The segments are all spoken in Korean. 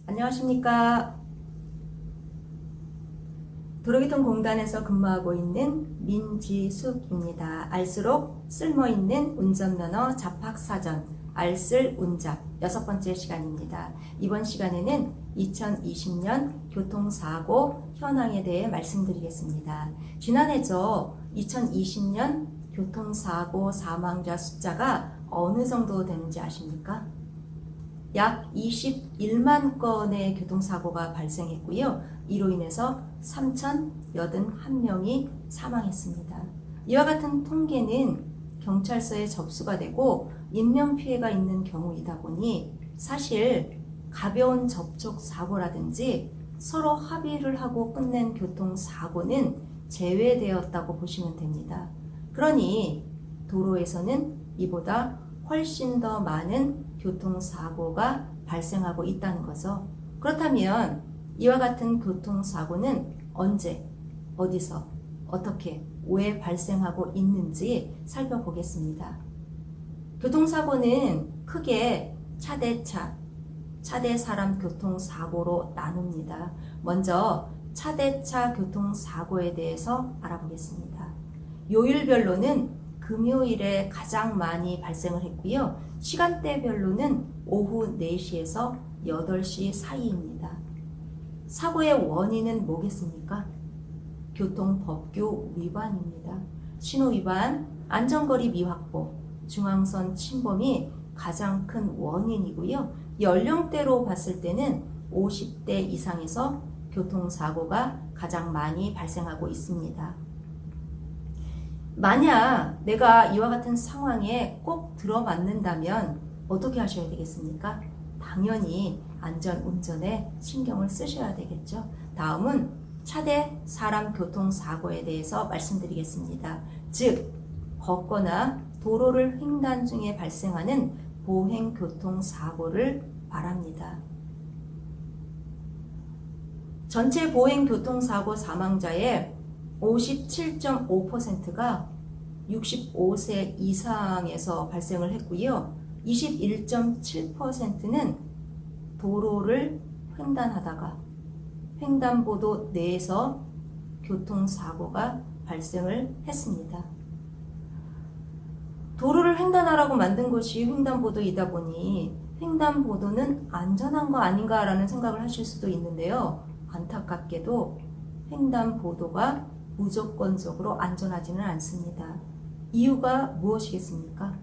안녕하십니까. 도로교통공단에서 근무하고 있는 민지숙입니다. 알수록 쓸모있는 운전면허 잡학사전 알쓸 운잡 6번째 시간입니다. 이번 시간에는 2020년 교통사고 현황에 대해 말씀드리겠습니다. 지난해 2020년 교통사고 사망자 숫자가 어느 정도 되는지 아십니까? 약 21만 건의 교통사고가 발생했고요. 이로 인해서 3,081명이 사망했습니다. 이와 같은 통계는 경찰서에 접수가 되고 인명피해가 있는 경우이다 보니 사실 가벼운 접촉사고라든지 서로 합의를 하고 끝낸 교통사고는 제외되었다고 보시면 됩니다. 그러니 도로에서는 이보다 훨씬 더 많은 교통사고가 발생하고 있다는 거죠. 그렇다면 이와 같은 교통사고는 언제, 어디서, 어떻게, 왜 발생하고 있는지 살펴보겠습니다. 교통사고는 크게 차 대 차, 차 대 사람 교통사고로 나눕니다. 먼저 차 대 차 교통사고에 대해서 알아보겠습니다. 요일별로는 금요일에 가장 많이 발생을 했고요. 시간대별로는 오후 4시에서 8시 사이입니다. 사고의 원인은 뭐겠습니까? 교통법규 위반입니다. 신호위반, 안전거리 미확보, 중앙선 침범이 가장 큰 원인이고요. 연령대로 봤을 때는 50대 이상에서 교통사고가 가장 많이 발생하고 있습니다. 만약 내가 이와 같은 상황에 꼭 들어맞는다면 어떻게 하셔야 되겠습니까? 당연히 안전운전에 신경을 쓰셔야 되겠죠. 다음은 차대 사람 교통사고에 대해서 말씀드리겠습니다. 즉, 걷거나 도로를 횡단 중에 발생하는 보행교통사고를 말합니다. 전체 보행교통사고 사망자의 57.5%가 65세 이상에서 발생을 했고요. 21.7%는 도로를 횡단하다가 횡단보도 내에서 교통사고가 발생을 했습니다. 도로를 횡단하라고 만든 것이 횡단보도이다 보니 횡단보도는 안전한 거 아닌가라는 생각을 하실 수도 있는데요. 안타깝게도 횡단보도가 무조건적으로 안전하지는 않습니다. 이유가 무엇이겠습니까?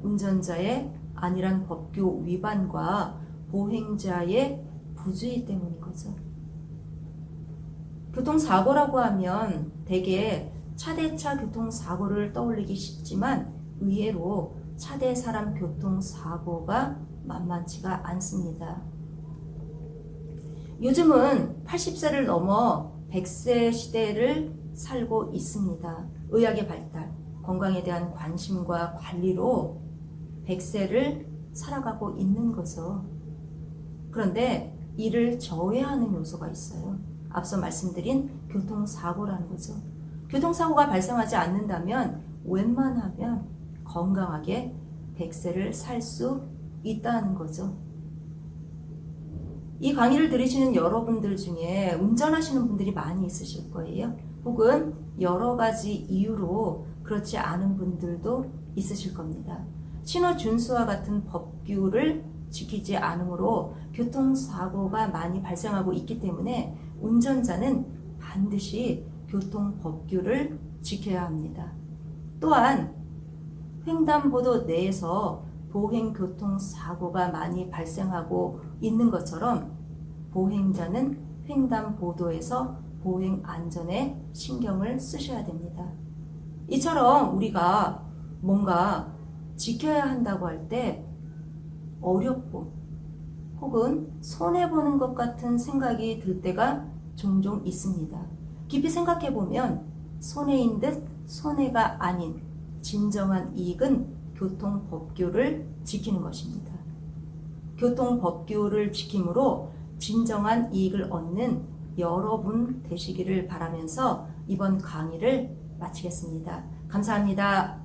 운전자의 안일한 법규 위반과 보행자의 부주의 때문인 거죠. 교통사고라고 하면 대개 차 대 차 교통사고를 떠올리기 쉽지만 의외로 차 대 사람 교통사고가 만만치가 않습니다. 요즘은 80세를 넘어 100세 시대를 살고 있습니다. 의학의 발달, 건강에 대한 관심과 관리로 100세를 살아가고 있는 거죠. 그런데 이를 저해하는 요소가 있어요. 앞서 말씀드린 교통사고라는 거죠. 교통사고가 발생하지 않는다면 웬만하면 건강하게 100세를 살 수 있다는 거죠. 이 강의를 들으시는 여러분들 중에 운전하시는 분들이 많이 있으실 거예요. 혹은 여러 가지 이유로 그렇지 않은 분들도 있으실 겁니다. 신호 준수와 같은 법규를 지키지 않으므로 교통사고가 많이 발생하고 있기 때문에 운전자는 반드시 교통법규를 지켜야 합니다. 또한 횡단보도 내에서 보행교통사고가 많이 발생하고 있는 것처럼 보행자는 횡단보도에서 보행안전에 신경을 쓰셔야 됩니다. 이처럼 우리가 뭔가 지켜야 한다고 할 때 어렵고 혹은 손해보는 것 같은 생각이 들 때가 종종 있습니다. 깊이 생각해보면 손해인 듯 손해가 아닌 진정한 이익은 교통법규를 지키는 것입니다. 교통법규를 지킴으로 진정한 이익을 얻는 여러분 되시기를 바라면서 이번 강의를 마치겠습니다. 감사합니다.